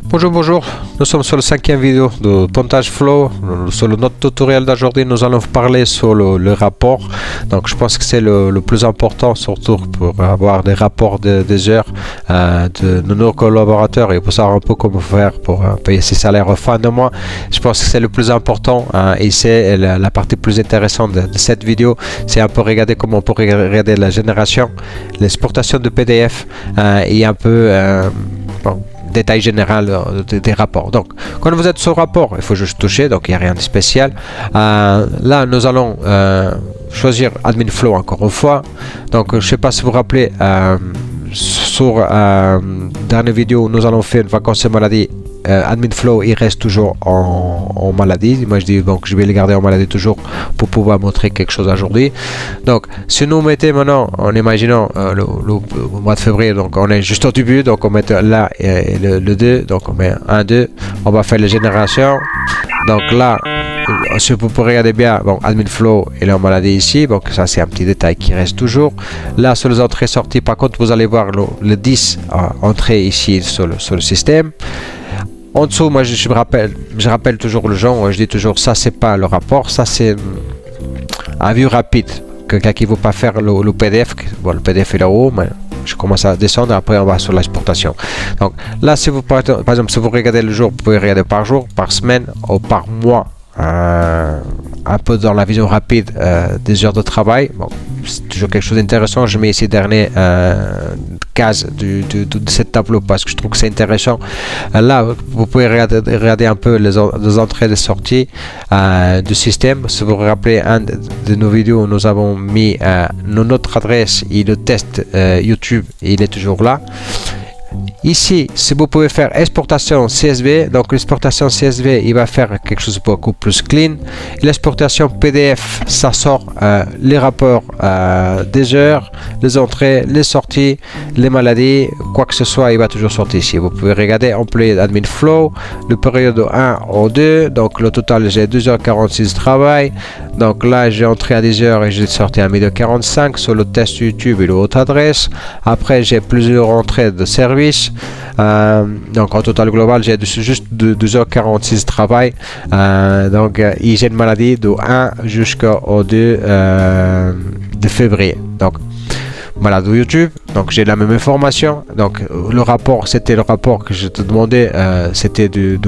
Bonjour, bonjour, nous sommes sur le 5e vidéo de Pontage Flow. Sur notre tutoriel d'aujourd'hui, nous allons parler sur le rapport. Donc je pense que c'est le plus important, surtout pour avoir des rapports des heures de nos collaborateurs et pour savoir un peu comment faire pour payer ses salaires en fin de mois. Je pense que c'est le plus important et c'est la partie plus intéressante de cette vidéo. C'est un peu regarder comment on peut regarder la génération, l'exportation de PDF et un peu détail général des rapports. Donc quand vous êtes sur rapport, il faut juste toucher, donc il n'y a rien de spécial. Là nous allons choisir Admin Flow encore une fois. Donc je ne sais pas si vous vous rappelez, sur dernière vidéo nous allons faire une vacance et maladie. Admin Flow il reste toujours en maladie. Moi je dis donc je vais le garder en maladie toujours pour pouvoir montrer quelque chose aujourd'hui. Donc si nous mettez maintenant en imaginant le mois de février, donc on est juste au début, donc on met là et le 2, donc on met 1 2, on va faire la génération. Donc là si vous pouvez regarder bien, bon, Admin Flow il est en maladie ici, donc ça c'est un petit détail qui reste toujours là sur les entrées sorties. Par contre vous allez voir le 10 entrée ici sur le système. En dessous, moi je rappelle toujours le genre, je dis toujours ça c'est pas le rapport, ça c'est un vue rapide. Quelqu'un qui ne veut pas faire le PDF, bon, le PDF est là-haut, mais je commence à descendre, après on va sur l'exportation. Donc là, si vous par exemple, si vous regardez le jour, vous pouvez regarder par jour, par semaine ou par mois. Un peu dans la vision rapide des heures de travail. Bon, c'est toujours quelque chose d'intéressant. Je mets ici dernier case de cette tableau parce que je trouve que c'est intéressant. Là vous pouvez regarder un peu les entrées et les sorties du système. Si vous vous rappelez un de nos vidéos, nous avons mis notre adresse et le test YouTube, il est toujours là. Ici, si vous pouvez faire exportation CSV, donc l'exportation CSV, il va faire quelque chose de beaucoup plus clean. L'exportation PDF, ça sort les rapports des heures, les entrées, les sorties, les maladies, quoi que ce soit, il va toujours sortir ici. Vous pouvez regarder employé Admin Flow, le période 1 au 2, donc le total j'ai 2h46 de travail. Donc là j'ai entré à 10h et j'ai sorti à 12h45 sur le test YouTube et l'autre adresse. Après j'ai plusieurs entrées de service. Donc en total global j'ai juste 2h46 de travail. Donc hygiène maladie de 1 jusqu'au 2 de février. Donc voilà, de YouTube, donc j'ai la même information. Donc le rapport, c'était le rapport que je te demandais, c'était de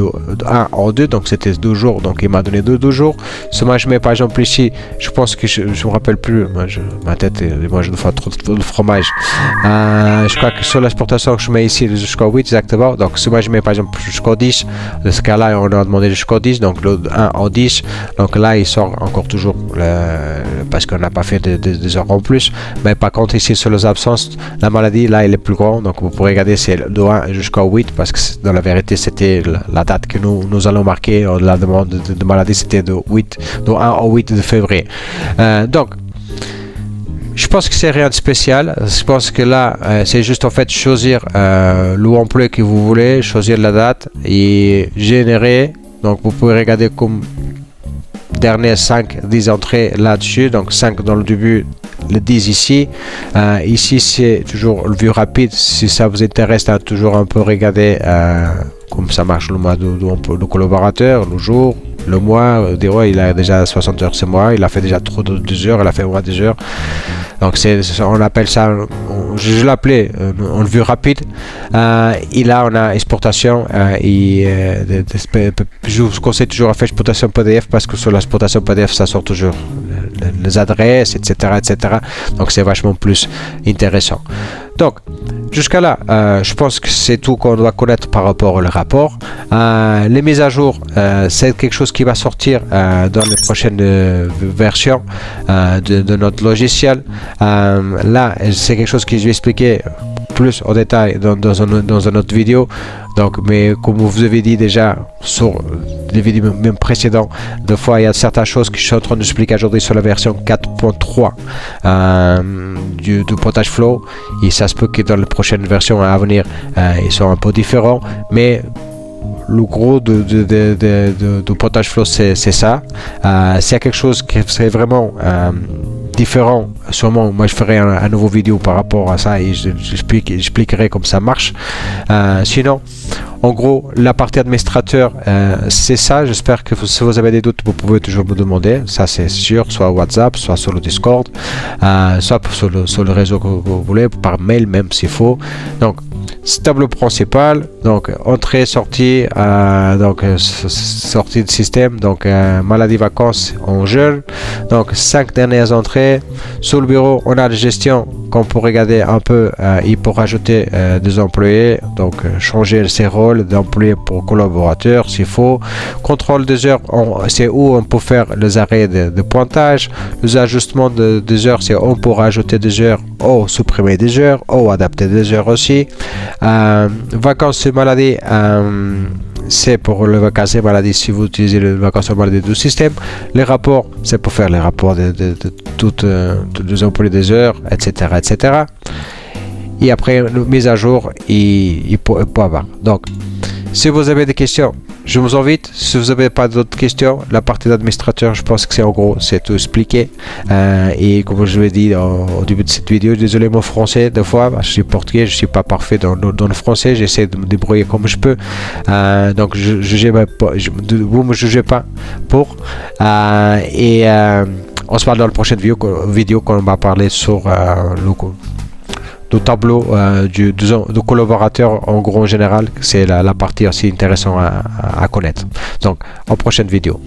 1 au 2, donc c'était 2 jours, donc il m'a donné 2 jours. Ce moi je mets par exemple ici, je pense que je me rappelle plus, ma tête, moi je ne fais trop de fromage. Je crois que sur l'exportation je mets ici jusqu'au 8 exactement, donc ce moi je mets par exemple jusqu'au 10, dans ce cas là on a demandé jusqu'au 10, donc le 1 au 10, donc là il sort encore toujours parce qu'on n'a pas fait des heures en plus, mais par contre ici sur les absences, la maladie là elle est plus grande, donc vous pourrez regarder c'est de 1 jusqu'au 8 parce que dans la vérité c'était la date que nous allons marquer. La demande de maladie c'était de 1 au 8 de février. Donc je pense que c'est rien de spécial. Je pense que là c'est juste en fait choisir l'emploi que vous voulez, choisir la date et générer. Donc vous pouvez regarder comme dernier 5-10 entrées là-dessus, donc 5 dans le début, le 10 ici. Ici c'est toujours le vue rapide, si ça vous intéresse toujours un peu regarder comme ça marche le mois de collaborateur, le jour, le mois. Il a déjà 60 heures ce mois, il a fait déjà trop de 2 heures, il a fait moins 2 heures. Donc on appelle ça, je l'appelais en vue rapide. Et là on a exportation je vous conseille toujours à faire exportation PDF parce que sur l'exportation PDF ça sort toujours les adresses, etc. Donc c'est vachement plus intéressant. Donc jusqu'à là je pense que c'est tout qu'on doit connaître par rapport au rapport. Les mises à jour, c'est quelque chose qui va sortir dans les prochaines versions de notre logiciel. Là c'est quelque chose que je vais expliquer plus en détail dans une autre vidéo. Donc, mais comme vous avez dit déjà sur les vidéos même précédentes, des fois il y a certaines choses que je suis en train d'expliquer aujourd'hui sur la version 4.3 du Pontage Flow, et ça se peut que dans les prochaines versions à venir ils sont un peu différents, mais le gros de Pontage Flow c'est ça. S'il y a quelque chose qui serait vraiment différent, sûrement moi je ferai un nouveau vidéo par rapport à ça et j'expliquerai comment ça marche. Sinon En gros, la partie administrateur, c'est ça. J'espère que si vous avez des doutes, vous pouvez toujours me demander. Ça, c'est sûr, soit WhatsApp, soit sur le Discord, soit sur le réseau que vous voulez, par mail même s'il faut. Donc, tableau principal, donc entrée, sortie, sortie de système, donc maladie, vacances, on gèle. Donc 5 dernières entrées. Sous le bureau, on a la gestion qu'on peut regarder un peu. Il peut rajouter des employés, donc changer ses rôles d'employé pour collaborateurs s'il faut. Contrôle des heures, c'est où on peut faire les arrêts de pointage. Les ajustements des heures, c'est où on peut rajouter des heures ou supprimer des heures ou adapter des heures aussi. Vacances et maladie, c'est pour le vacances et maladie si vous utilisez le vacances et maladie du système. Les rapports, c'est pour faire les rapports de toutes les emplois des heures, etc., etc. Et après, mise à jour, il peut avoir. Donc, si vous avez des questions, je vous invite. Si vous n'avez pas d'autres questions, la partie d'administrateur, je pense que c'est en gros, c'est tout expliqué. Et comme je l'ai dit au début de cette vidéo, désolé mon français, des fois, je suis portugais, je suis pas parfait dans le français, j'essaie de me débrouiller comme je peux. Donc, vous me jugez pas pour. On se parle dans la prochaine vidéo quand on va parler sur le tableau du collaborateur en gros en général. C'est la partie aussi intéressante à connaître. Donc, en prochaine vidéo.